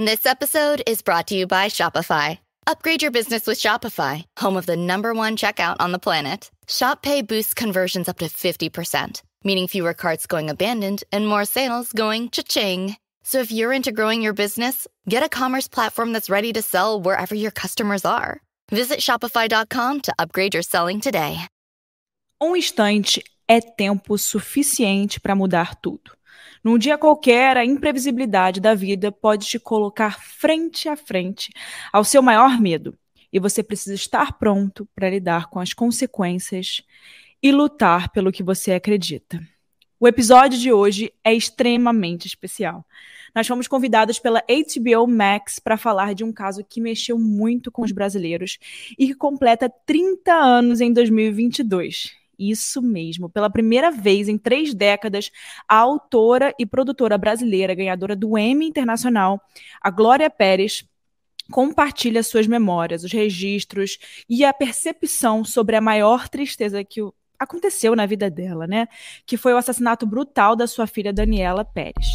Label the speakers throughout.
Speaker 1: This episode is brought to you by Shopify. Upgrade your business with Shopify, home of the #1 checkout on the planet. Shop Pay boosts conversions up to 50%, meaning fewer carts going abandoned and more sales going cha-ching. So if you're into growing your business, get a commerce platform that's ready to sell wherever your customers are. Visit shopify.com to upgrade your selling today.
Speaker 2: Um instante é tempo suficiente para mudar tudo. Num dia qualquer, a imprevisibilidade da vida pode te colocar frente a frente ao seu maior medo. E você precisa estar pronto para lidar com as consequências e lutar pelo que você acredita. O episódio de hoje é extremamente especial. Nós fomos convidados pela HBO Max para falar de um caso que mexeu muito com os brasileiros e que completa 30 anos em 2022. Isso mesmo, pela primeira vez em 3 décadas, a autora e produtora brasileira ganhadora do Emmy Internacional, a Glória Pérez, compartilha suas memórias, os registros e a percepção sobre a maior tristeza que aconteceu na vida dela, né? Que foi o assassinato brutal da sua filha Daniela Pérez.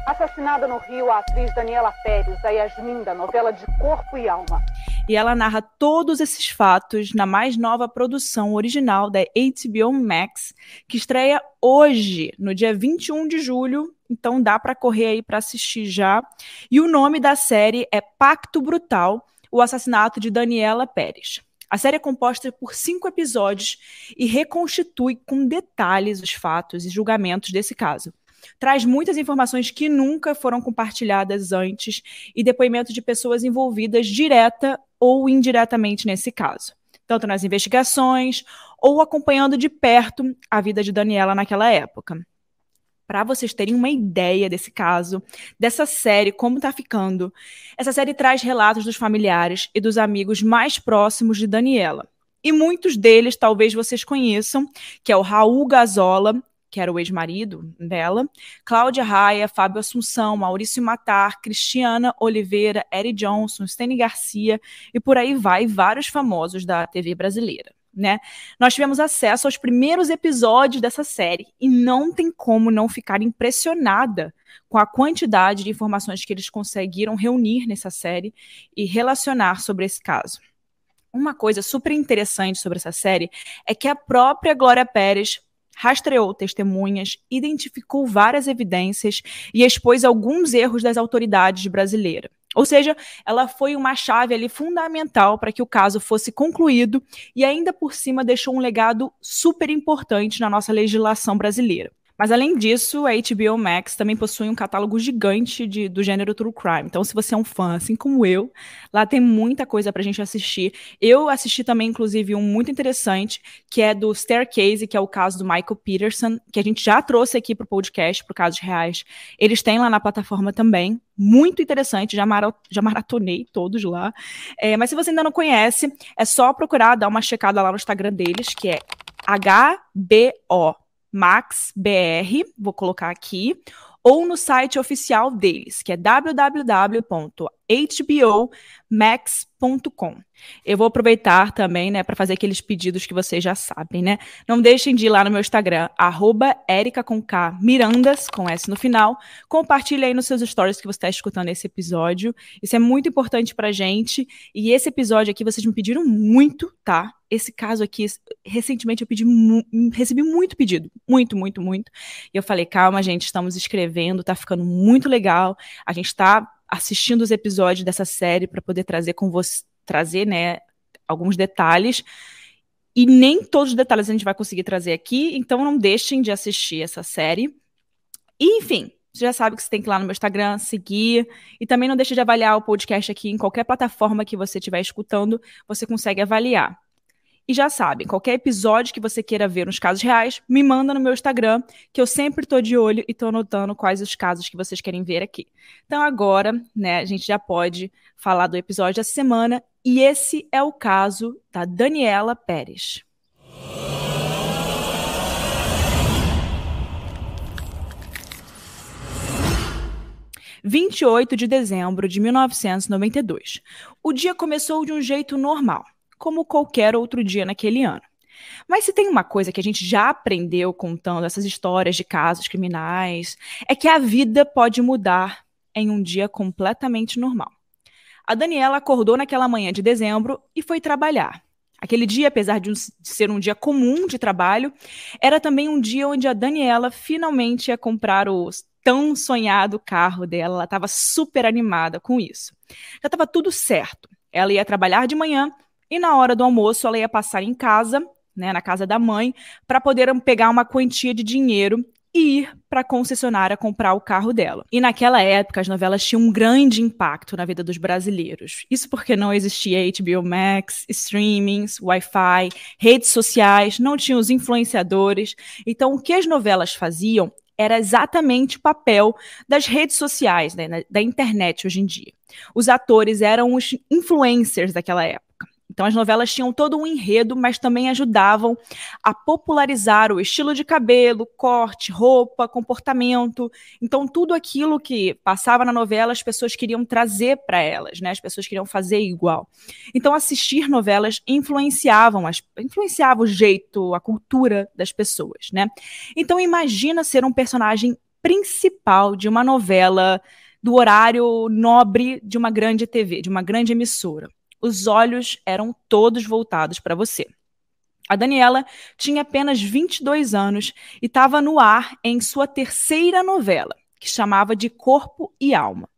Speaker 3: Assassinada no Rio, a atriz Daniela Pérez, a Yasmin, da novela De Corpo e Alma.
Speaker 2: E ela narra todos esses fatos na mais nova produção original da HBO Max, que estreia hoje, no dia 21 de julho, então dá para correr aí para assistir já. E o nome da série é Pacto Brutal, o assassinato de Daniela Pérez. A série é composta por 5 episódios e reconstitui com detalhes os fatos e julgamentos desse caso. Traz muitas informações que nunca foram compartilhadas antes e depoimentos de pessoas envolvidas direta ou indiretamente nesse caso, tanto nas investigações ou acompanhando de perto a vida de Daniela naquela época. Para vocês terem uma ideia desse caso, dessa série, como tá ficando, essa série traz relatos dos familiares e dos amigos mais próximos de Daniela. E muitos deles talvez vocês conheçam, que é o Raul Gazola, que era o ex-marido dela, Cláudia Raia, Fábio Assunção, Maurício Matar, Cristiana Oliveira, Eri Johnson, Steny Garcia e por aí vai, vários famosos da TV brasileira, né? Nós tivemos acesso aos primeiros episódios dessa série e não tem como não ficar impressionada com a quantidade de informações que eles conseguiram reunir nessa série e relacionar sobre esse caso. Uma coisa super interessante sobre essa série é que a própria Glória Pérez rastreou testemunhas, identificou várias evidências e expôs alguns erros das autoridades brasileiras. Ou seja, ela foi uma chave ali fundamental para que o caso fosse concluído e ainda por cima deixou um legado super importante na nossa legislação brasileira. Mas além disso, a HBO Max também possui um catálogo gigante do gênero True Crime. Então, se você é um fã, assim como eu, lá tem muita coisa pra gente assistir. Eu assisti também, inclusive, um muito interessante, que é do Staircase, que é o caso do Michael Peterson, que a gente já trouxe aqui pro podcast, pro Casos Reais. Eles têm lá na plataforma também. Muito interessante, já maratonei todos lá. Mas se você ainda não conhece, é só procurar, dar uma checada lá no Instagram deles, que é HBO Max BR, vou colocar aqui, ou no site oficial deles, que é www.hbomax.com. Eu vou aproveitar também, né, para fazer aqueles pedidos que vocês já sabem, né? Não deixem de ir lá no meu Instagram, @erica_mirandas, com S no final. Compartilhe aí nos seus stories que você está escutando esse episódio. Isso é muito importante pra gente. E esse episódio aqui, vocês me pediram muito, tá? Esse caso aqui, recentemente eu recebi muito pedido. Muito, muito, muito. E eu falei, calma, gente, estamos escrevendo, tá ficando muito legal. A gente tá assistindo os episódios dessa série para poder trazer, né, alguns detalhes, e nem todos os detalhes a gente vai conseguir trazer aqui, então não deixem de assistir essa série. E, enfim, você já sabe que você tem que ir lá no meu Instagram, seguir, e também não deixe de avaliar o podcast aqui em qualquer plataforma que você estiver escutando, você consegue avaliar. E já sabe, qualquer episódio que você queira ver nos casos reais, me manda no meu Instagram, que eu sempre tô de olho e tô anotando quais os casos que vocês querem ver aqui. Então agora, né, a gente já pode falar do episódio da semana, e esse é o caso da Daniela Pérez. – 28 de dezembro de 1992. O dia começou de um jeito normal, como qualquer outro dia naquele ano. Mas se tem uma coisa que a gente já aprendeu contando essas histórias de casos criminais, é que a vida pode mudar em um dia completamente normal. A Daniela acordou naquela manhã de dezembro e foi trabalhar. Aquele dia, apesar de ser um dia comum de trabalho, era também um dia onde a Daniela finalmente ia comprar o tão sonhado carro dela. Ela estava super animada com isso. Já estava tudo certo. Ela ia trabalhar de manhã e na hora do almoço ela ia passar em casa, né, na casa da mãe, para poder pegar uma quantia de dinheiro e ir para a concessionária comprar o carro dela. E naquela época, as novelas tinham um grande impacto na vida dos brasileiros. Isso porque não existia HBO Max, streamings, Wi-Fi, redes sociais, não tinham os influenciadores. Então, o que as novelas faziam era exatamente o papel das redes sociais, né, da internet hoje em dia. Os atores eram os influencers daquela época. Então, as novelas tinham todo um enredo, mas também ajudavam a popularizar o estilo de cabelo, corte, roupa, comportamento. Então, tudo aquilo que passava na novela, as pessoas queriam trazer para elas, né? As pessoas queriam fazer igual. Então, assistir novelas influenciava o jeito, a cultura das pessoas, né? Então, imagina ser um personagem principal de uma novela do horário nobre de uma grande TV, de uma grande emissora. Os olhos eram todos voltados para você. A Daniela tinha apenas 22 anos e estava no ar em sua terceira novela, que chamava de Corpo e Alma.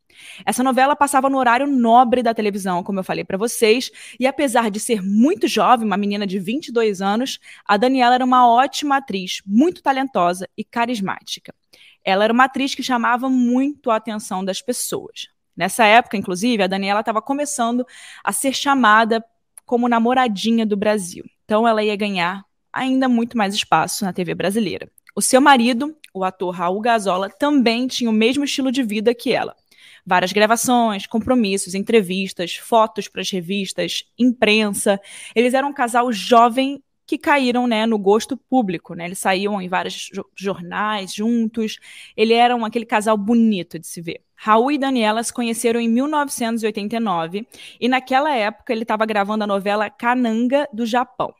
Speaker 2: Essa novela passava no horário nobre da televisão, como eu falei para vocês, e apesar de ser muito jovem, uma menina de 22 anos, a Daniela era uma ótima atriz, muito talentosa e carismática. Ela era uma atriz que chamava muito a atenção das pessoas. Nessa época, inclusive, a Daniela estava começando a ser chamada como namoradinha do Brasil. Então, ela ia ganhar ainda muito mais espaço na TV brasileira. O seu marido, o ator Raul Gazola, também tinha o mesmo estilo de vida que ela. Várias gravações, compromissos, entrevistas, fotos para as revistas, imprensa. Eles eram um casal jovem que caíram, né, no gosto público, né? Eles saíam em vários jornais juntos. Eles eram aquele casal bonito de se ver. Raul e Daniela se conheceram em 1989 e naquela época ele estava gravando a novela Cananga do Japão.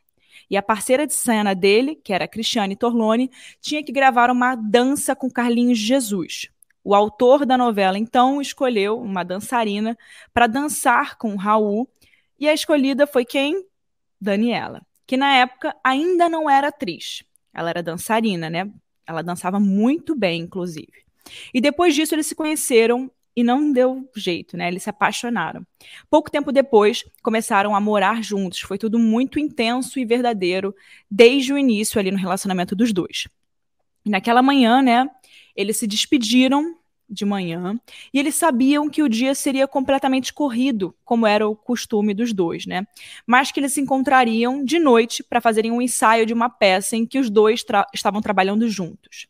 Speaker 2: E a parceira de cena dele, que era a Cristiane Torlone, tinha que gravar uma dança com Carlinhos Jesus. O autor da novela, então, escolheu uma dançarina para dançar com Raul e a escolhida foi quem? Daniela, que na época ainda não era atriz. Ela era dançarina, né? Ela dançava muito bem, inclusive. E depois disso eles se conheceram e não deu jeito, né? Eles se apaixonaram. Pouco tempo depois, começaram a morar juntos. Foi tudo muito intenso e verdadeiro desde o início ali no relacionamento dos dois. E naquela manhã, né? Eles se despediram de manhã e eles sabiam que o dia seria completamente corrido, como era o costume dos dois, né? Mas que eles se encontrariam de noite para fazerem um ensaio de uma peça em que os dois estavam trabalhando juntos.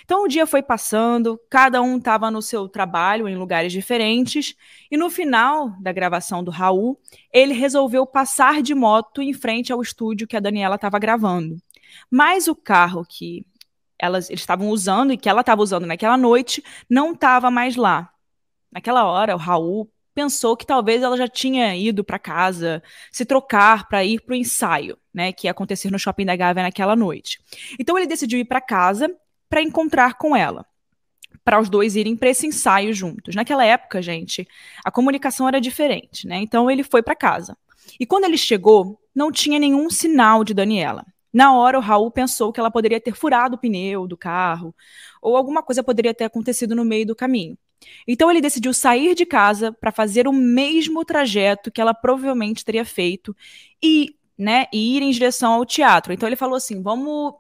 Speaker 2: Então o dia foi passando, cada um estava no seu trabalho em lugares diferentes e no final da gravação do Raul, ele resolveu passar de moto em frente ao estúdio que a Daniela estava gravando. Mas o carro que eles estavam usando e que ela estava usando naquela noite não estava mais lá. Naquela hora, o Raul pensou que talvez ela já tinha ido para casa se trocar para ir para o ensaio, né, que ia acontecer no Shopping da Gávea naquela noite. Então ele decidiu ir para casa para encontrar com ela, para os dois irem para esse ensaio juntos. Naquela época, gente, a comunicação era diferente, né? Então ele foi para casa. E quando ele chegou, não tinha nenhum sinal de Daniela. Na hora, o Raul pensou que ela poderia ter furado o pneu do carro, ou alguma coisa poderia ter acontecido no meio do caminho. Então ele decidiu sair de casa para fazer o mesmo trajeto que ela provavelmente teria feito e ir em direção ao teatro. Então ele falou assim, vamos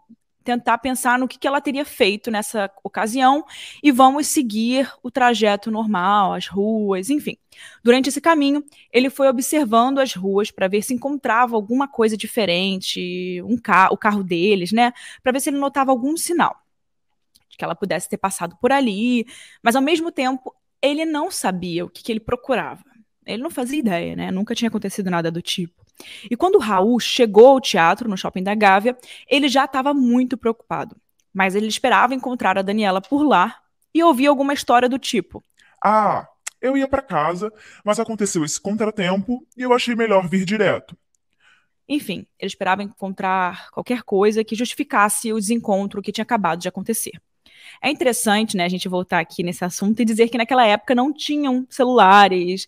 Speaker 2: tentar pensar no que ela teria feito nessa ocasião e vamos seguir o trajeto normal, as ruas, enfim. Durante esse caminho, ele foi observando as ruas para ver se encontrava alguma coisa diferente, o carro deles, né? Para ver se ele notava algum sinal de que ela pudesse ter passado por ali, mas ao mesmo tempo ele não sabia o que ele procurava. Ele não fazia ideia, né? Nunca tinha acontecido nada do tipo. E quando o Raul chegou ao teatro, no Shopping da Gávea, ele já estava muito preocupado. Mas ele esperava encontrar a Daniela por lá e ouvir alguma história do tipo:
Speaker 4: Ah, eu ia para casa, mas aconteceu esse contratempo e eu achei melhor vir direto.
Speaker 2: Enfim, ele esperava encontrar qualquer coisa que justificasse o desencontro que tinha acabado de acontecer. É interessante, né, a gente voltar aqui nesse assunto e dizer que naquela época não tinham celulares.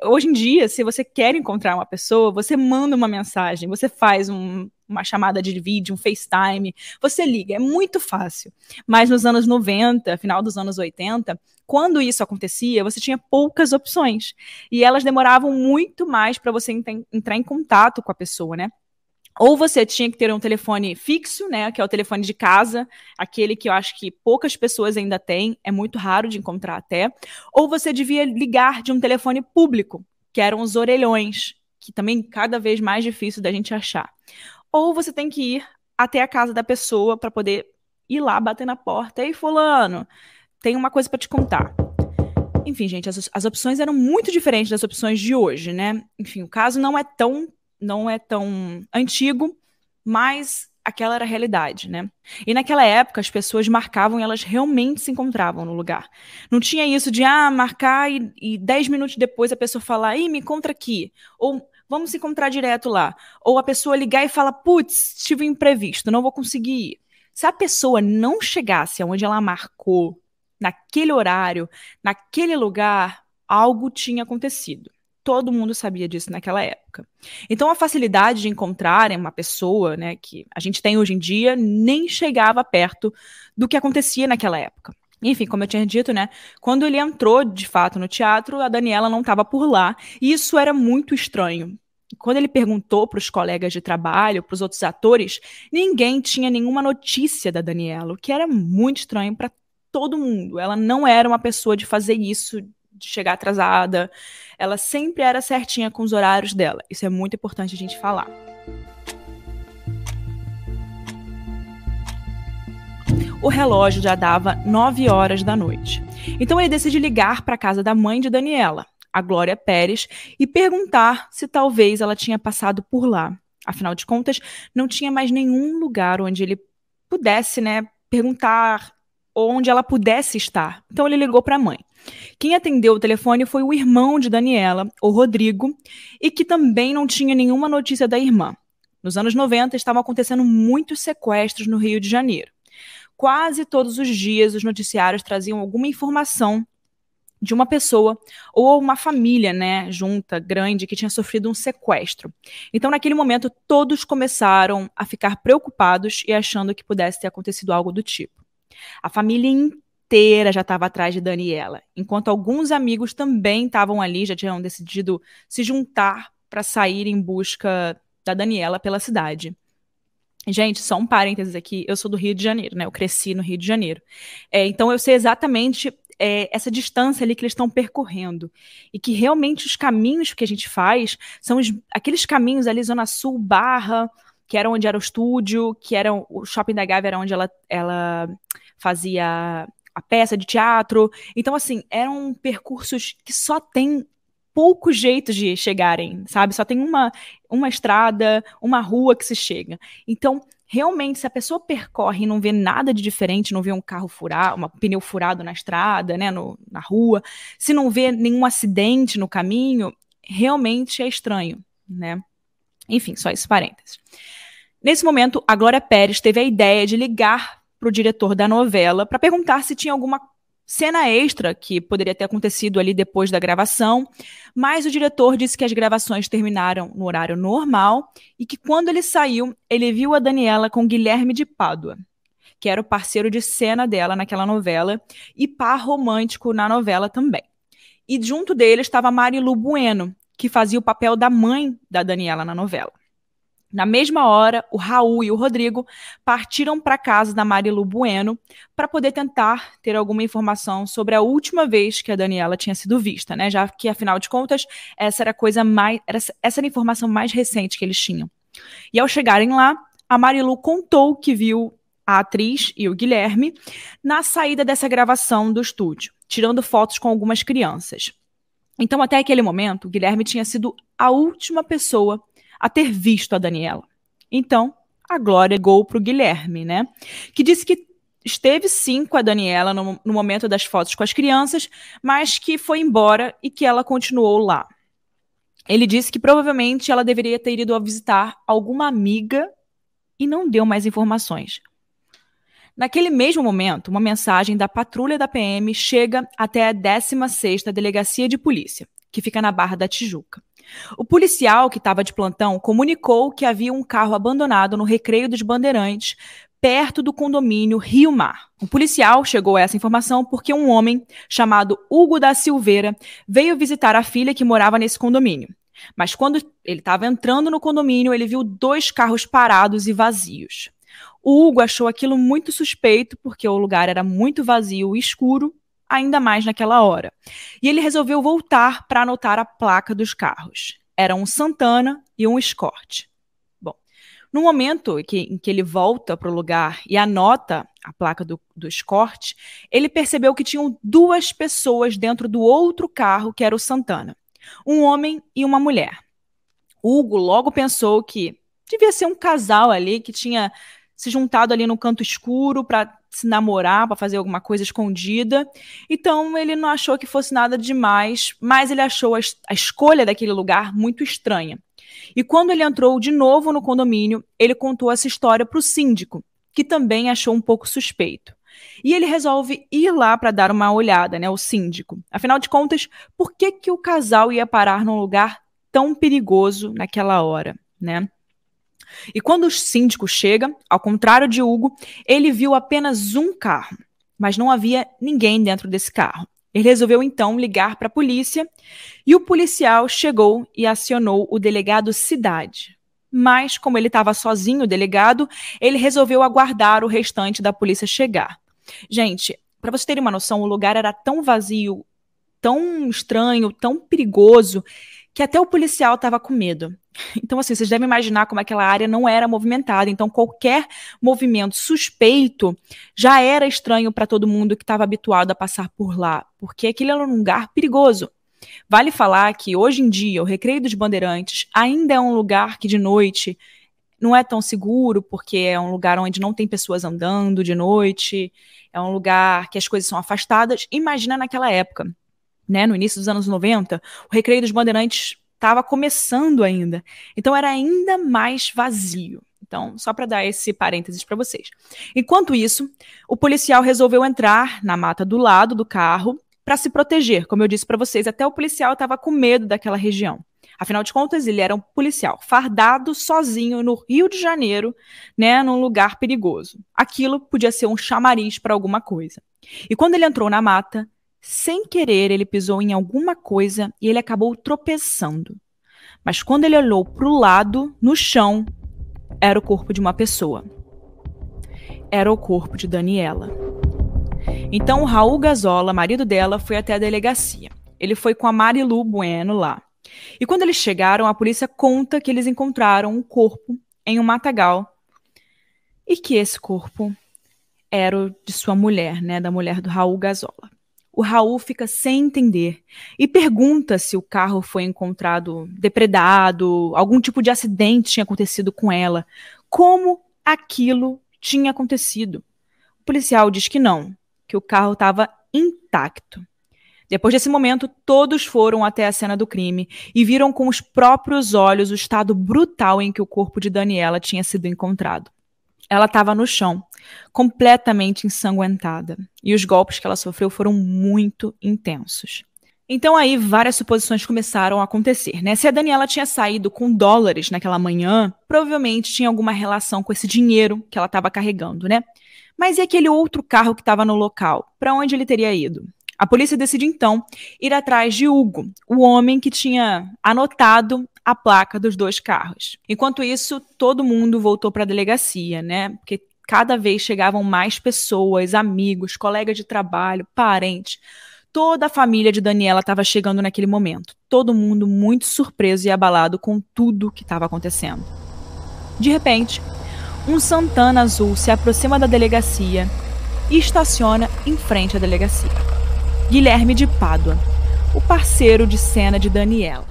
Speaker 2: Hoje em dia, se você quer encontrar uma pessoa, você manda uma mensagem, você faz uma chamada de vídeo, um FaceTime, você liga, é muito fácil. Mas nos anos 90, final dos anos 80, quando isso acontecia, você tinha poucas opções. E elas demoravam muito mais para você entrar em contato com a pessoa, né? Ou você tinha que ter um telefone fixo, né, que é o telefone de casa, aquele que eu acho que poucas pessoas ainda têm, é muito raro de encontrar até. Ou você devia ligar de um telefone público, que eram os orelhões, que também cada vez mais difícil da gente achar. Ou você tem que ir até a casa da pessoa para poder ir lá bater na porta. Ei, fulano, tem uma coisa para te contar. Enfim, gente, as opções eram muito diferentes das opções de hoje, né? Enfim, o caso não é tão antigo, mas aquela era a realidade, né? E naquela época as pessoas marcavam e elas realmente se encontravam no lugar. Não tinha isso de marcar e 10 minutos depois a pessoa falar, me encontra aqui, ou vamos se encontrar direto lá, ou a pessoa ligar e falar, putz, tive um imprevisto, não vou conseguir ir. Se a pessoa não chegasse aonde ela marcou, naquele horário, naquele lugar, algo tinha acontecido. Todo mundo sabia disso naquela época. Então, a facilidade de encontrarem uma pessoa, né, que a gente tem hoje em dia, nem chegava perto do que acontecia naquela época. Enfim, como eu tinha dito, né, quando ele entrou, de fato, no teatro, a Daniela não estava por lá, e isso era muito estranho. Quando ele perguntou para os colegas de trabalho, para os outros atores, ninguém tinha nenhuma notícia da Daniela, o que era muito estranho para todo mundo. Ela não era uma pessoa de fazer isso, de chegar atrasada. Ela sempre era certinha com os horários dela. Isso é muito importante a gente falar. O relógio já dava 9 horas da noite. Então ele decide ligar para a casa da mãe de Daniela, a Glória Pérez, e perguntar se talvez ela tinha passado por lá. Afinal de contas, não tinha mais nenhum lugar onde ele pudesse, né, perguntar onde ela pudesse estar. Então ele ligou para a mãe. Quem atendeu o telefone foi o irmão de Daniela, o Rodrigo, e que também não tinha nenhuma notícia da irmã. Nos anos 90 estavam acontecendo muitos sequestros no Rio de Janeiro. Quase todos os dias os noticiários traziam alguma informação de uma pessoa ou uma família, né, junta, grande, que tinha sofrido um sequestro. Então, naquele momento, todos começaram a ficar preocupados e achando que pudesse ter acontecido algo do tipo. A família inteira já estava atrás de Daniela, enquanto alguns amigos também estavam ali, já tinham decidido se juntar para sair em busca da Daniela pela cidade. Gente, só um parênteses aqui, eu sou do Rio de Janeiro, né? Eu cresci no Rio de Janeiro. Então eu sei exatamente essa distância ali que eles estão percorrendo. E que realmente os caminhos que a gente faz são aqueles caminhos ali, Zona Sul, Barra, que era onde era o estúdio, que era o Shopping da Gávea, era onde ela fazia a peça de teatro. Então, assim, eram percursos que só tem poucos jeitos de chegarem, sabe? Só tem uma estrada, uma rua que se chega. Então, realmente, se a pessoa percorre e não vê nada de diferente, não vê um carro furado, um pneu furado na estrada, né, na rua, se não vê nenhum acidente no caminho, realmente é estranho, né? Enfim, só esse parênteses. Nesse momento, a Glória Pérez teve a ideia de ligar para o diretor da novela para perguntar se tinha alguma cena extra que poderia ter acontecido ali depois da gravação, mas o diretor disse que as gravações terminaram no horário normal e que quando ele saiu, ele viu a Daniela com Guilherme de Pádua, que era o parceiro de cena dela naquela novela e par romântico na novela também. E junto dele estava a Marilu Bueno, que fazia o papel da mãe da Daniela na novela. Na mesma hora, o Raul e o Rodrigo partiram para a casa da Marilu Bueno para poder tentar ter alguma informação sobre a última vez que a Daniela tinha sido vista, né? Já que, afinal de contas, essa era a informação mais recente que eles tinham. E ao chegarem lá, a Marilu contou que viu a atriz e o Guilherme na saída dessa gravação do estúdio, tirando fotos com algumas crianças. Então, até aquele momento, o Guilherme tinha sido a última pessoa a ter visto a Daniela. Então, a Glória ligou para o Guilherme, né? Que disse que esteve sim com a Daniela no momento das fotos com as crianças, mas que foi embora e que ela continuou lá. Ele disse que provavelmente ela deveria ter ido a visitar alguma amiga e não deu mais informações. Naquele mesmo momento, uma mensagem da patrulha da PM chega até a 16ª Delegacia de Polícia, que fica na Barra da Tijuca. O policial que estava de plantão comunicou que havia um carro abandonado no Recreio dos Bandeirantes, perto do condomínio Rio Mar. O policial chegou a essa informação porque um homem chamado Hugo da Silveira veio visitar a filha que morava nesse condomínio. Mas quando ele estava entrando no condomínio, ele viu 2 carros parados e vazios. O Hugo achou aquilo muito suspeito porque o lugar era muito vazio e escuro, ainda mais naquela hora. E ele resolveu voltar para anotar a placa dos carros. Era um Santana e um Escort. Bom, no momento em que ele volta para o lugar e anota a placa do Escort, ele percebeu que tinham 2 pessoas dentro do outro carro, que era o Santana. Um homem e uma mulher. Hugo logo pensou que devia ser um casal ali que tinha se juntado ali no canto escuro para se namorar, para fazer alguma coisa escondida. Então ele não achou que fosse nada demais, mas ele achou a escolha daquele lugar muito estranha. E quando ele entrou de novo no condomínio, ele contou essa história para o síndico, que também achou um pouco suspeito. E ele resolve ir lá para dar uma olhada, né, o síndico. Afinal de contas, por que o casal ia parar num lugar tão perigoso naquela hora, né? E quando o síndico chega, ao contrário de Hugo, ele viu apenas um carro, mas não havia ninguém dentro desse carro. Ele resolveu então ligar para a polícia e o policial chegou e acionou o delegado Cidade. Mas, como ele estava sozinho, o delegado, ele resolveu aguardar o restante da polícia chegar. Gente, para vocês terem uma noção, o lugar era tão vazio, tão estranho, tão perigoso, que até o policial estava com medo. Então, assim, vocês devem imaginar como aquela área não era movimentada. Então, qualquer movimento suspeito já era estranho para todo mundo que estava habituado a passar por lá, porque aquele era um lugar perigoso. Vale falar que, hoje em dia, o Recreio dos Bandeirantes ainda é um lugar que, de noite, não é tão seguro, porque é um lugar onde não tem pessoas andando de noite, é um lugar que as coisas são afastadas. Imagina naquela época, né, no início dos anos 90, o Recreio dos Bandeirantes estava começando ainda. Então era ainda mais vazio. Então, só para dar esse parênteses para vocês. Enquanto isso, o policial resolveu entrar na mata do lado do carro para se proteger. Como eu disse para vocês, até o policial estava com medo daquela região. Afinal de contas, ele era um policial fardado sozinho no Rio de Janeiro, né, num lugar perigoso. Aquilo podia ser um chamariz para alguma coisa. E quando ele entrou na mata, sem querer, ele pisou em alguma coisa e ele acabou tropeçando. Mas quando ele olhou para o lado, no chão, era o corpo de uma pessoa. Era o corpo de Daniela. Então o Raul Gazola, marido dela, foi até a delegacia. Ele foi com a Marilu Bueno lá. E quando eles chegaram, a polícia conta que eles encontraram um corpo em um matagal e que esse corpo era o de sua mulher, né, da mulher do Raul Gazola. O Raul fica sem entender e pergunta se o carro foi encontrado depredado, algum tipo de acidente tinha acontecido com ela. Como aquilo tinha acontecido? O policial diz que não, que o carro estava intacto. Depois desse momento, todos foram até a cena do crime e viram com os próprios olhos o estado brutal em que o corpo de Daniela tinha sido encontrado. Ela estava no chão, completamente ensanguentada, e os golpes que ela sofreu foram muito intensos. Então aí várias suposições começaram a acontecer, né? Se a Daniela tinha saído com dólares naquela manhã, provavelmente tinha alguma relação com esse dinheiro que ela estava carregando, né? Mas e aquele outro carro que estava no local? Para onde ele teria ido? A polícia decide então ir atrás de Hugo, o homem que tinha anotado a placa dos 2 carros. Enquanto isso, todo mundo voltou para a delegacia, né? Porque cada vez chegavam mais pessoas, amigos, colegas de trabalho, parentes. Toda a família de Daniela estava chegando naquele momento. Todo mundo muito surpreso e abalado com tudo que estava acontecendo. De repente, um Santana azul se aproxima da delegacia e estaciona em frente à delegacia. Guilherme de Pádua, o parceiro de cena de Daniela.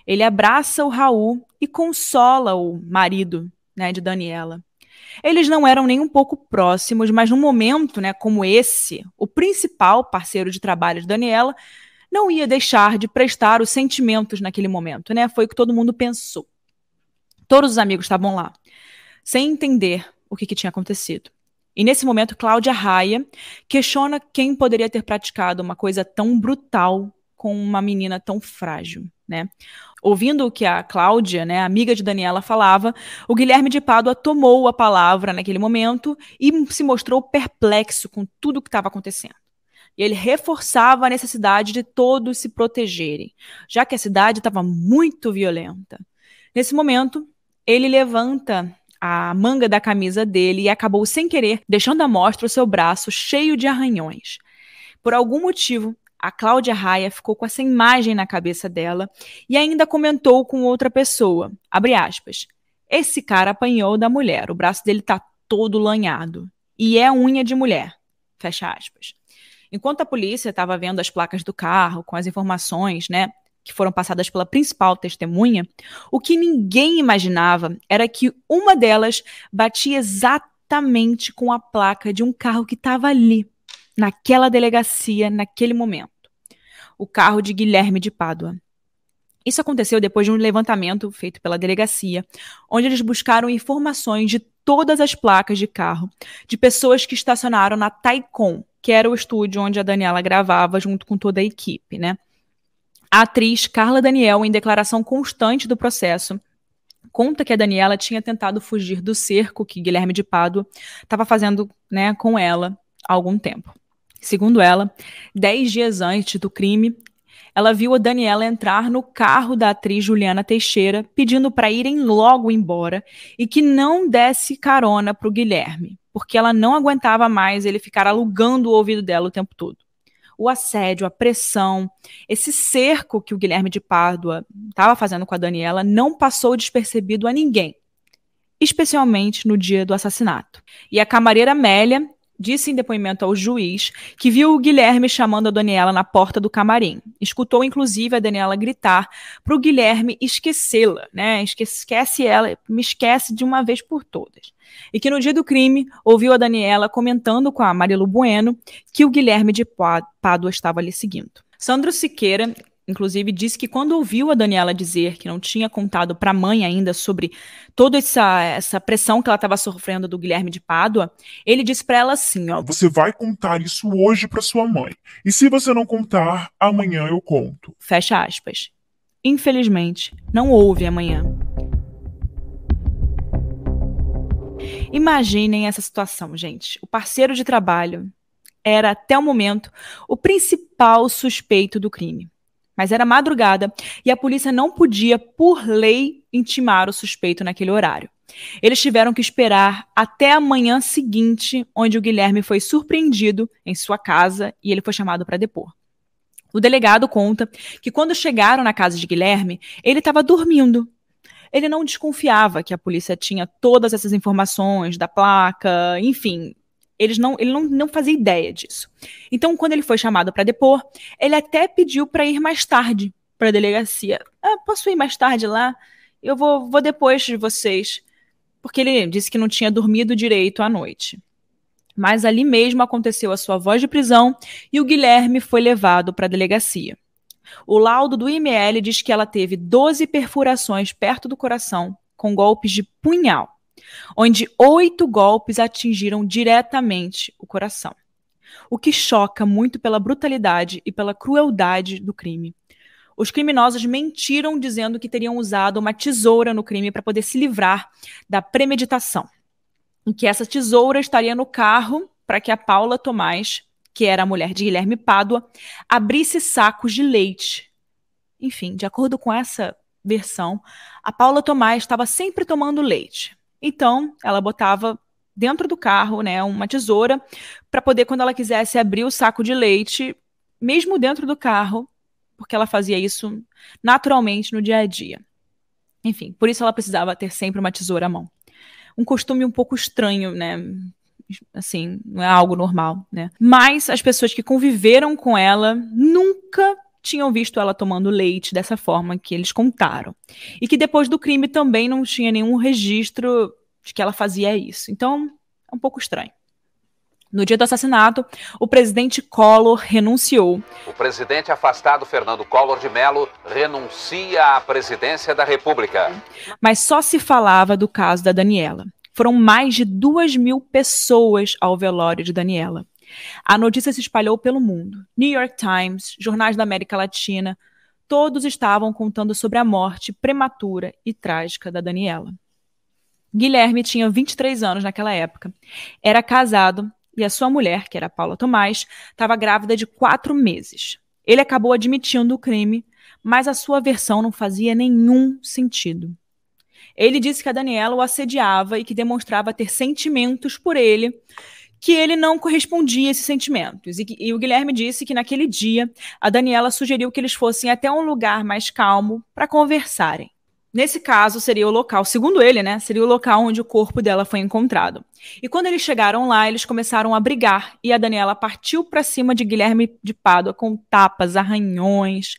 Speaker 2: Ele abraça o Raul e consola o marido, né, de Daniela. Eles não eram nem um pouco próximos, mas num momento, né, como esse, o principal parceiro de trabalho de Daniela não ia deixar de prestar os sentimentos naquele momento, né? Foi o que todo mundo pensou. Todos os amigos estavam lá, sem entender o que tinha acontecido. E nesse momento, Cláudia Raia questiona quem poderia ter praticado uma coisa tão brutal com uma menina tão frágil, né? Ouvindo o que a Cláudia, né, amiga de Daniela, falava, o Guilherme de Pádua tomou a palavra naquele momento e se mostrou perplexo com tudo o que estava acontecendo. E ele reforçava a necessidade de todos se protegerem, já que a cidade estava muito violenta. Nesse momento, ele levanta a manga da camisa dele e acabou, sem querer, deixando à mostra o seu braço cheio de arranhões. Por algum motivo, a Cláudia Raia ficou com essa imagem na cabeça dela e ainda comentou com outra pessoa, abre aspas, esse cara apanhou da mulher, o braço dele tá todo lanhado e é unha de mulher, fecha aspas. Enquanto a polícia estava vendo as placas do carro com as informações, né, que foram passadas pela principal testemunha, o que ninguém imaginava era que uma delas batia exatamente com a placa de um carro que estava ali, naquela delegacia, naquele momento. O carro de Guilherme de Pádua. Isso aconteceu depois de um levantamento feito pela delegacia, onde eles buscaram informações de todas as placas de carro de pessoas que estacionaram na Taikon, que era o estúdio onde a Daniela gravava junto com toda a equipe, né? A atriz Carla Daniel, em declaração constante do processo, conta que a Daniela tinha tentado fugir do cerco que Guilherme de Pádua estava fazendo, né, com ela há algum tempo. Segundo ela, 10 dias antes do crime, ela viu a Daniela entrar no carro da atriz Juliana Teixeira, pedindo para irem logo embora e que não desse carona para o Guilherme, porque ela não aguentava mais ele ficar alugando o ouvido dela o tempo todo. O assédio, a pressão, esse cerco que o Guilherme de Pádua estava fazendo com a Daniela não passou despercebido a ninguém, especialmente no dia do assassinato. E a camareira Amélia disse em depoimento ao juiz que viu o Guilherme chamando a Daniela na porta do camarim. Escutou, inclusive, a Daniela gritar para o Guilherme esquecê-la, né? Esquece ela, me esquece de uma vez por todas. E que no dia do crime, ouviu a Daniela comentando com a Marilu Bueno que o Guilherme de Pádua estava ali seguindo. Sandro Siqueira, inclusive, disse que quando ouviu a Daniela dizer que não tinha contado para a mãe ainda sobre toda essa pressão que ela estava sofrendo do Guilherme de Pádua, ele disse para ela assim, ó,
Speaker 4: você vai contar isso hoje para sua mãe. E se você não contar, amanhã eu conto.
Speaker 2: Fecha aspas. Infelizmente, não houve amanhã. Imaginem essa situação, gente. O parceiro de trabalho era, até o momento, o principal suspeito do crime. Mas era madrugada e a polícia não podia, por lei, intimar o suspeito naquele horário. Eles tiveram que esperar até a manhã seguinte, onde o Guilherme foi surpreendido em sua casa e ele foi chamado para depor. O delegado conta que quando chegaram na casa de Guilherme, ele estava dormindo. Ele não desconfiava que a polícia tinha todas essas informações da placa, enfim, ele não fazia ideia disso. Então, quando ele foi chamado para depor, ele até pediu para ir mais tarde para a delegacia. Posso ir mais tarde lá? Eu vou depois de vocês. Porque ele disse que não tinha dormido direito à noite. Mas ali mesmo aconteceu a sua voz de prisão e o Guilherme foi levado para a delegacia. O laudo do IML diz que ela teve 12 perfurações perto do coração, com golpes de punhal, onde 8 golpes atingiram diretamente o coração. O que choca muito pela brutalidade e pela crueldade do crime. Os criminosos mentiram dizendo que teriam usado uma tesoura no crime para poder se livrar da premeditação. E que essa tesoura estaria no carro para que a Paula Tomás, que era a mulher de Guilherme Pádua, abrisse sacos de leite. Enfim, de acordo com essa versão, a Paula Tomás estava sempre tomando leite. Então, ela botava dentro do carro, né, uma tesoura para poder, quando ela quisesse abrir o saco de leite, mesmo dentro do carro, porque ela fazia isso naturalmente no dia a dia. Enfim, por isso ela precisava ter sempre uma tesoura à mão. Um costume um pouco estranho, né? Assim, não é algo normal, né? Mas as pessoas que conviveram com ela nunca tinham visto ela tomando leite dessa forma que eles contaram. E que depois do crime também não tinha nenhum registro de que ela fazia isso. Então, é um pouco estranho. No dia do assassinato, o presidente Collor renunciou.
Speaker 5: O presidente afastado, Fernando Collor de Mello, renuncia à presidência da República.
Speaker 2: Mas só se falava do caso da Daniela. Foram mais de 2.000 pessoas ao velório de Daniela. A notícia se espalhou pelo mundo. New York Times, jornais da América Latina, todos estavam contando sobre a morte prematura e trágica da Daniela. Guilherme tinha 23 anos naquela época. Era casado e a sua mulher, que era Paula Tomás, estava grávida de 4 meses. Ele acabou admitindo o crime, mas a sua versão não fazia nenhum sentido. Ele disse que a Daniela o assediava e que demonstrava ter sentimentos por ele, que ele não correspondia a esses sentimentos. E o Guilherme disse que naquele dia a Daniela sugeriu que eles fossem até um lugar mais calmo para conversarem. Nesse caso, seria o local, segundo ele, né, seria o local onde o corpo dela foi encontrado. E quando eles chegaram lá, eles começaram a brigar e a Daniela partiu para cima de Guilherme de Pádua com tapas, arranhões,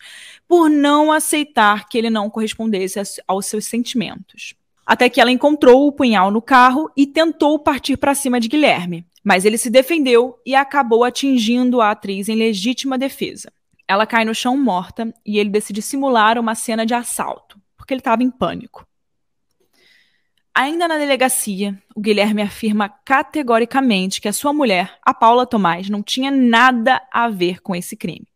Speaker 2: por não aceitar que ele não correspondesse aos seus sentimentos. Até que ela encontrou o punhal no carro e tentou partir para cima de Guilherme, mas ele se defendeu e acabou atingindo a atriz em legítima defesa. Ela cai no chão morta e ele decide simular uma cena de assalto, porque ele estava em pânico. Ainda na delegacia, o Guilherme afirma categoricamente que a sua mulher, a Paula Tomás, não tinha nada a ver com esse crime.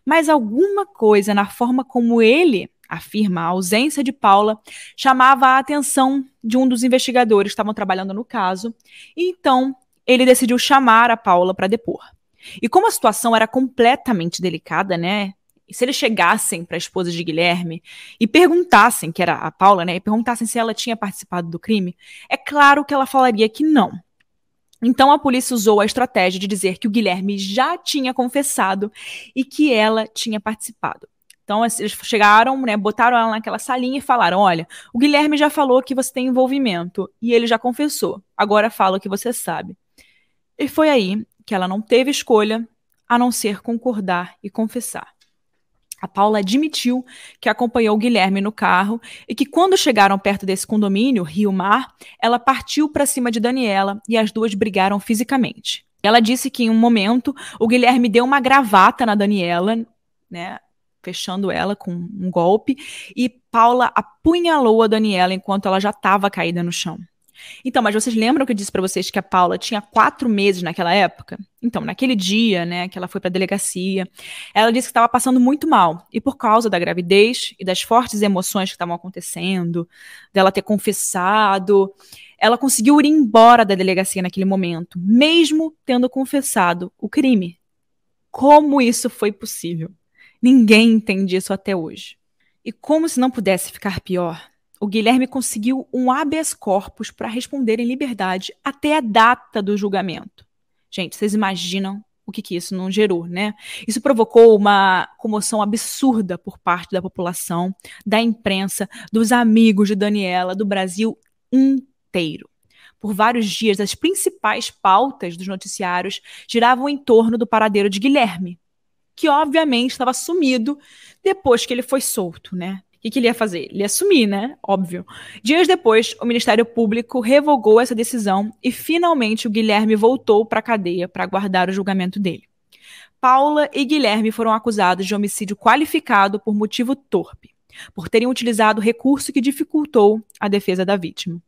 Speaker 2: Mas alguma coisa na forma como ele afirma a ausência de Paula chamava a atenção de um dos investigadores que estavam trabalhando no caso, e então ele decidiu chamar a Paula para depor. E como a situação era completamente delicada, né? E se eles chegassem para a esposa de Guilherme e perguntassem, que era a Paula, né, e perguntassem se ela tinha participado do crime, é claro que ela falaria que não. Então a polícia usou a estratégia de dizer que o Guilherme já tinha confessado e que ela tinha participado. Então eles chegaram, né, botaram ela naquela salinha e falaram, olha, o Guilherme já falou que você tem envolvimento e ele já confessou, agora fala o que você sabe. E foi aí que ela não teve escolha a não ser concordar e confessar. A Paula admitiu que acompanhou o Guilherme no carro e que quando chegaram perto desse condomínio, Rio Mar, ela partiu para cima de Daniela e as duas brigaram fisicamente. Ela disse que em um momento o Guilherme deu uma gravata na Daniela, né, fechando ela com um golpe, e Paula apunhalou a Daniela enquanto ela já estava caída no chão. Então, mas vocês lembram que eu disse para vocês que a Paula tinha 4 meses naquela época? Então, naquele dia, né, que ela foi para a delegacia, ela disse que estava passando muito mal. E por causa da gravidez e das fortes emoções que estavam acontecendo, dela ter confessado, ela conseguiu ir embora da delegacia naquele momento, mesmo tendo confessado o crime. Como isso foi possível? Ninguém entende isso até hoje. E como se não pudesse ficar pior, o Guilherme conseguiu um habeas corpus para responder em liberdade até a data do julgamento. Gente, vocês imaginam o que isso não gerou, né? Isso provocou uma comoção absurda por parte da população, da imprensa, dos amigos de Daniela, do Brasil inteiro. Por vários dias, as principais pautas dos noticiários giravam em torno do paradeiro de Guilherme, que obviamente estava sumido depois que ele foi solto, né? O que ele ia fazer? Ele ia sumir, né? Óbvio. Dias depois, o Ministério Público revogou essa decisão e, finalmente, o Guilherme voltou para a cadeia para aguardar o julgamento dele. Paula e Guilherme foram acusados de homicídio qualificado por motivo torpe, por terem utilizado recurso que dificultou a defesa da vítima.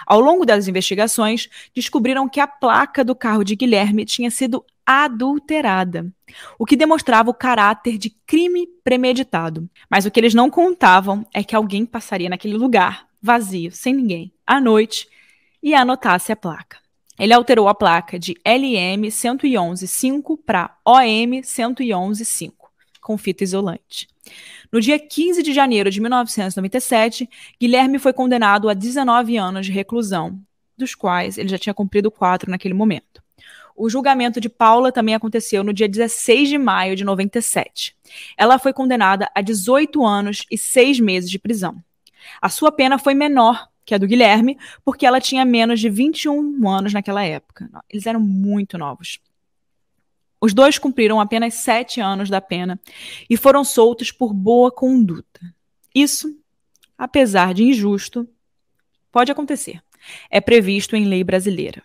Speaker 2: Ao longo das investigações, descobriram que a placa do carro de Guilherme tinha sido adulterada, o que demonstrava o caráter de crime premeditado. Mas o que eles não contavam é que alguém passaria naquele lugar, vazio, sem ninguém, à noite, e anotasse a placa. Ele alterou a placa de LM 111.5 para OM 111.5, com fita isolante. No dia 15 de janeiro de 1997, Guilherme foi condenado a 19 anos de reclusão, dos quais ele já tinha cumprido 4 naquele momento. O julgamento de Paula também aconteceu no dia 16 de maio de 97. Ela foi condenada a 18 anos e 6 meses de prisão. A sua pena foi menor que a do Guilherme, porque ela tinha menos de 21 anos naquela época. Eles eram muito novos. Os dois cumpriram apenas 7 anos da pena e foram soltos por boa conduta. Isso, apesar de injusto, pode acontecer. É previsto em lei brasileira.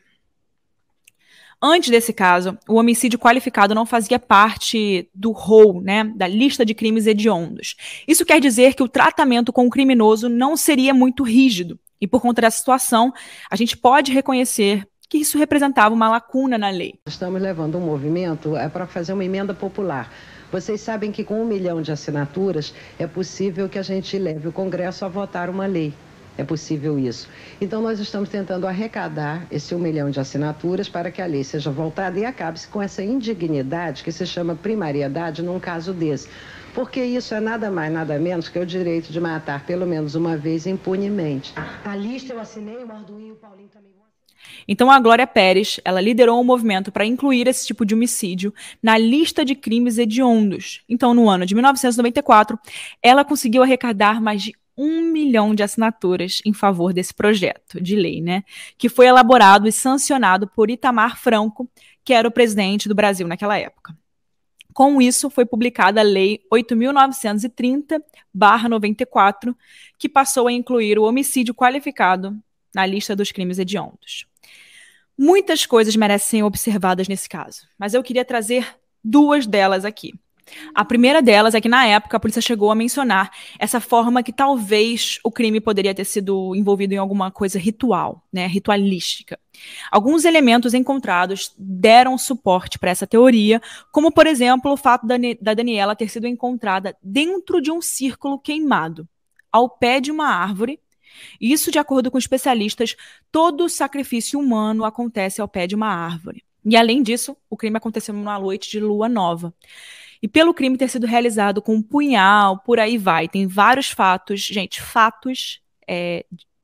Speaker 2: Antes desse caso, o homicídio qualificado não fazia parte do rol, né, da lista de crimes hediondos. Isso quer dizer que o tratamento com o criminoso não seria muito rígido E por conta dessa situação, a gente pode reconhecer que isso representava uma lacuna na lei.
Speaker 6: Estamos levando um movimento para fazer uma emenda popular. Vocês sabem que com 1 milhão de assinaturas é possível que a gente leve o Congresso a votar uma lei. É possível isso. Então nós estamos tentando arrecadar esse 1 milhão de assinaturas para que a lei seja voltada e acabe-se com essa indignidade que se chama primariedade num caso desse. Porque isso é nada mais, nada menos que o direito de matar pelo menos uma vez impunemente.
Speaker 7: A lista eu assinei, o Arduino e o Paulinho também vão assinar.
Speaker 2: Então a Glória Pérez, ela liderou um movimento para incluir esse tipo de homicídio na lista de crimes hediondos. Então no ano de 1994, ela conseguiu arrecadar mais de 1 milhão de assinaturas em favor desse projeto de lei, né? Que foi elaborado e sancionado por Itamar Franco, que era o presidente do Brasil naquela época. Com isso, foi publicada a Lei 8.930/94, que passou a incluir o homicídio qualificado na lista dos crimes hediondos. Muitas coisas merecem ser observadas nesse caso, mas eu queria trazer 2 delas aqui. A primeira delas é que, na época, a polícia chegou a mencionar essa forma que talvez o crime poderia ter sido envolvido em alguma coisa ritual, né, ritualística. Alguns elementos encontrados deram suporte para essa teoria, como, por exemplo, o fato da Daniela ter sido encontrada dentro de um círculo queimado, ao pé de uma árvore. Isso, de acordo com especialistas, todo sacrifício humano acontece ao pé de uma árvore. E, além disso, o crime aconteceu numa noite de lua nova. E pelo crime ter sido realizado com um punhal, por aí vai. Tem vários fatos, gente,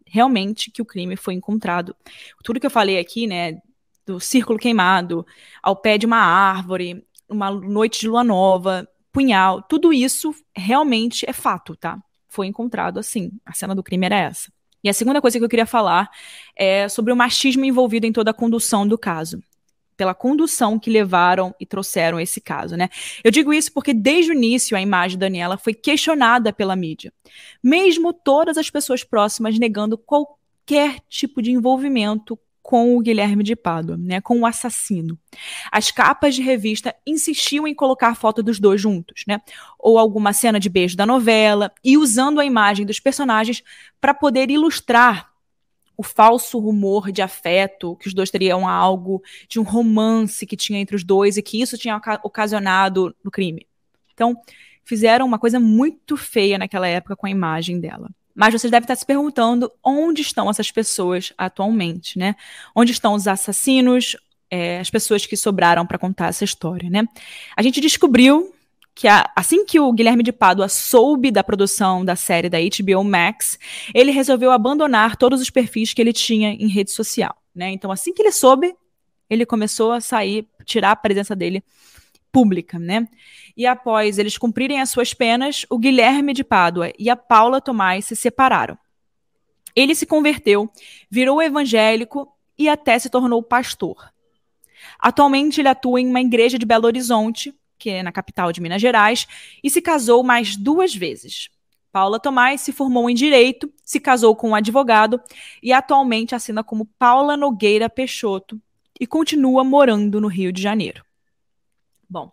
Speaker 2: realmente que o crime foi encontrado. Tudo que eu falei aqui, né, do círculo queimado, ao pé de uma árvore, uma noite de lua nova, punhal, tudo isso realmente é fato, tá? Foi encontrado assim, a cena do crime era essa. E a segunda coisa que eu queria falar é sobre o machismo envolvido em toda a condução do caso. Pela condução que levaram e trouxeram esse caso, né? Eu digo isso porque desde o início a imagem de Daniela foi questionada pela mídia. Mesmo todas as pessoas próximas negando qualquer tipo de envolvimento com o Guilherme de Pádua, né? Com o assassino. As capas de revista insistiam em colocar a foto dos dois juntos, né? Ou alguma cena de beijo da novela, e usando a imagem dos personagens para poder ilustrar o falso rumor de afeto, que os dois teriam algo, de um romance que tinha entre os dois e que isso tinha ocasionado no crime. Então, fizeram uma coisa muito feia naquela época com a imagem dela. Mas vocês devem estar se perguntando onde estão essas pessoas atualmente, né? Onde estão os assassinos, as pessoas que sobraram para contar essa história, né? A gente descobriu que assim que o Guilherme de Pádua soube da produção da série da HBO Max, ele resolveu abandonar todos os perfis que ele tinha em rede social, né? Então, assim que ele soube, ele começou a tirar a presença dele pública, né? E após eles cumprirem as suas penas, o Guilherme de Pádua e a Paula Tomás se separaram. Ele se converteu, virou evangélico e até se tornou pastor. Atualmente, ele atua em uma igreja de Belo Horizonte, que é na capital de Minas Gerais, e se casou mais 2 vezes. Paula Tomás se formou em Direito, se casou com um advogado e atualmente assina como Paula Nogueira Peixoto e continua morando no Rio de Janeiro. Bom,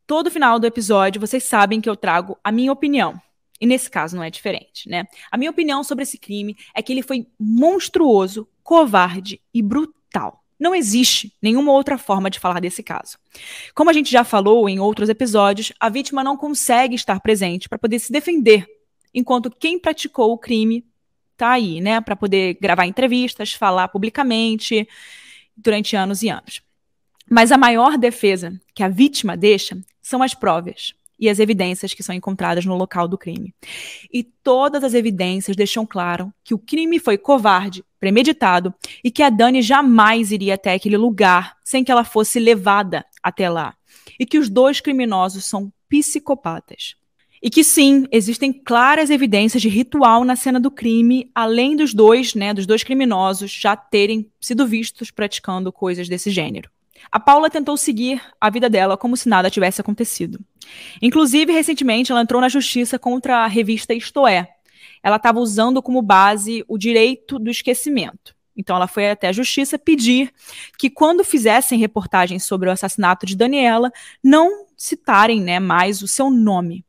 Speaker 2: todo final do episódio vocês sabem que eu trago a minha opinião. E nesse caso não é diferente, né? A minha opinião sobre esse crime é que ele foi monstruoso, covarde e brutal. Não existe nenhuma outra forma de falar desse caso. Como a gente já falou em outros episódios, a vítima não consegue estar presente para poder se defender, enquanto quem praticou o crime está aí, né, para poder gravar entrevistas, falar publicamente durante anos e anos. Mas a maior defesa que a vítima deixa são as provas e as evidências que são encontradas no local do crime. E todas as evidências deixam claro que o crime foi covarde, premeditado, e que a Dani jamais iria até aquele lugar sem que ela fosse levada até lá. E que os 2 criminosos são psicopatas. E que sim, existem claras evidências de ritual na cena do crime, além dos dois criminosos já terem sido vistos praticando coisas desse gênero. A Paula tentou seguir a vida dela como se nada tivesse acontecido. Inclusive, recentemente, ela entrou na justiça contra a revista Isto É. Ela estava usando como base o direito do esquecimento. Então, ela foi até a justiça pedir que, quando fizessem reportagens sobre o assassinato de Daniela, não citarem, né, mais o seu nome.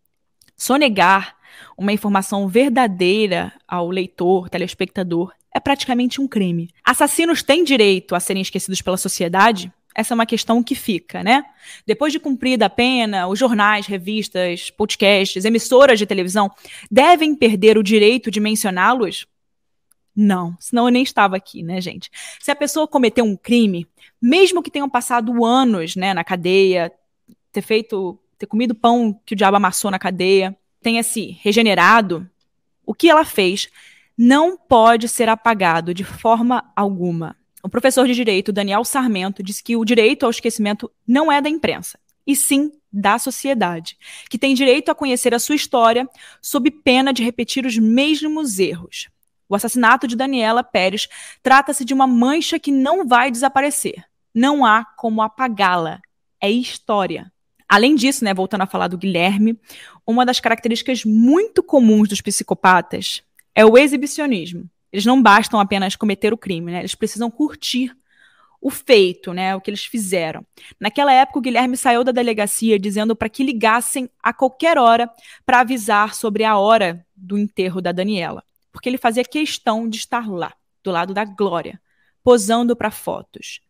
Speaker 2: Sonegar uma informação verdadeira ao leitor, telespectador, é praticamente um crime. Assassinos têm direito a serem esquecidos pela sociedade? Essa é uma questão que fica, né? Depois de cumprida a pena, os jornais, revistas, podcasts, emissoras de televisão devem perder o direito de mencioná-los? Não, senão eu nem estava aqui, né, gente? Se a pessoa cometeu um crime, mesmo que tenham passado anos, né, na cadeia, ter comido pão que o diabo amassou na cadeia, tenha se regenerado, o que ela fez não pode ser apagado de forma alguma. O professor de direito, Daniel Sarmento, disse que o direito ao esquecimento não é da imprensa, e sim da sociedade, que tem direito a conhecer a sua história sob pena de repetir os mesmos erros. O assassinato de Daniela Pérez trata-se de uma mancha que não vai desaparecer. Não há como apagá-la. É história. Além disso, né, voltando a falar do Guilherme, uma das características muito comuns dos psicopatas é o exibicionismo. Eles não bastam apenas cometer o crime, né? Eles precisam curtir o feito, né? O que eles fizeram. Naquela época, o Guilherme saiu da delegacia dizendo para que ligassem a qualquer hora para avisar sobre a hora do enterro da Daniela. Porque ele fazia questão de estar lá, do lado da Glória, posando para fotos.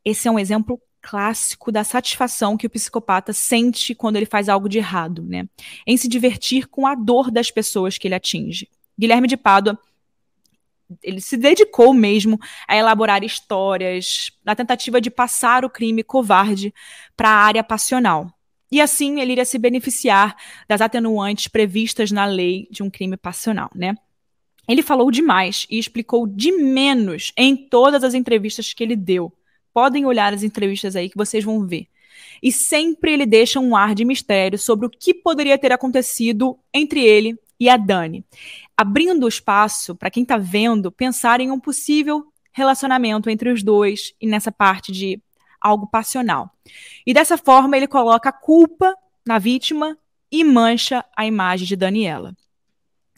Speaker 2: Esse é um exemplo clássico da satisfação que o psicopata sente quando ele faz algo de errado, né? Em se divertir com a dor das pessoas que ele atinge. Guilherme de Pádua, ele se dedicou mesmo a elaborar histórias na tentativa de passar o crime covarde para a área passional. E assim ele iria se beneficiar das atenuantes previstas na lei de um crime passional, né? Ele falou demais e explicou de menos em todas as entrevistas que ele deu. Podem olhar as entrevistas aí que vocês vão ver. E sempre ele deixa um ar de mistério sobre o que poderia ter acontecido entre ele e a Dani, abrindo espaço para quem está vendo pensar em um possível relacionamento entre os dois e nessa parte de algo passional. E dessa forma ele coloca a culpa na vítima e mancha a imagem de Daniela.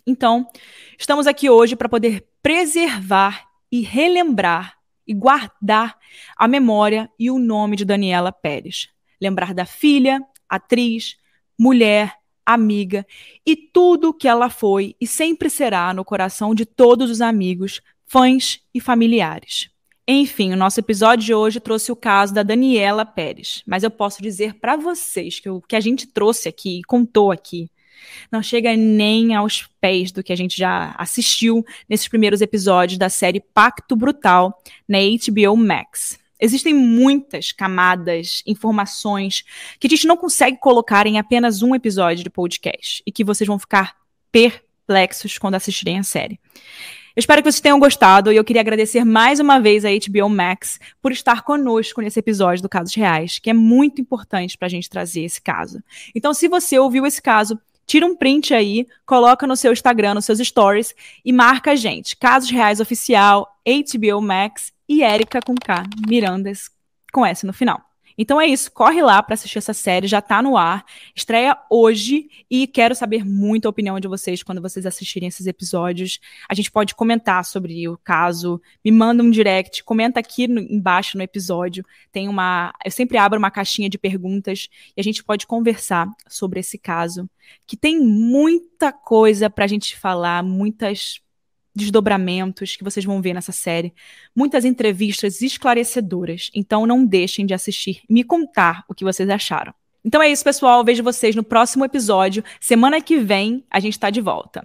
Speaker 2: Então, estamos aqui hoje para poder preservar e relembrar e guardar a memória e o nome de Daniela Pérez. Lembrar da filha, atriz, mulher, amiga e tudo que ela foi e sempre será no coração de todos os amigos, fãs e familiares. Enfim, o nosso episódio de hoje trouxe o caso da Daniela Pérez, mas eu posso dizer para vocês que o que a gente trouxe aqui e contou aqui não chega nem aos pés do que a gente já assistiu nesses primeiros episódios da série Pacto Brutal na HBO Max. Existem muitas camadas, informações que a gente não consegue colocar em apenas um episódio de podcast e que vocês vão ficar perplexos quando assistirem a série. Eu espero que vocês tenham gostado e eu queria agradecer mais uma vez a HBO Max por estar conosco nesse episódio do Casos Reais, que é muito importante para a gente trazer esse caso. Então, se você ouviu esse caso, tira um print aí, coloca no seu Instagram, nos seus stories e marca a gente. Casos Reais Oficial, HBO Max e Érica com K, Mirandas com S no final. Então é isso, corre lá para assistir essa série, já tá no ar, estreia hoje e quero saber muito a opinião de vocês quando vocês assistirem esses episódios. A gente pode comentar sobre o caso, me manda um direct, comenta aqui embaixo no episódio, eu sempre abro uma caixinha de perguntas e a gente pode conversar sobre esse caso, que tem muita coisa pra gente falar, muitos desdobramentos que vocês vão ver nessa série, muitas entrevistas esclarecedoras, então não deixem de assistir e me contar o que vocês acharam. Então é isso, pessoal, vejo vocês no próximo episódio, semana que vem a gente tá de volta.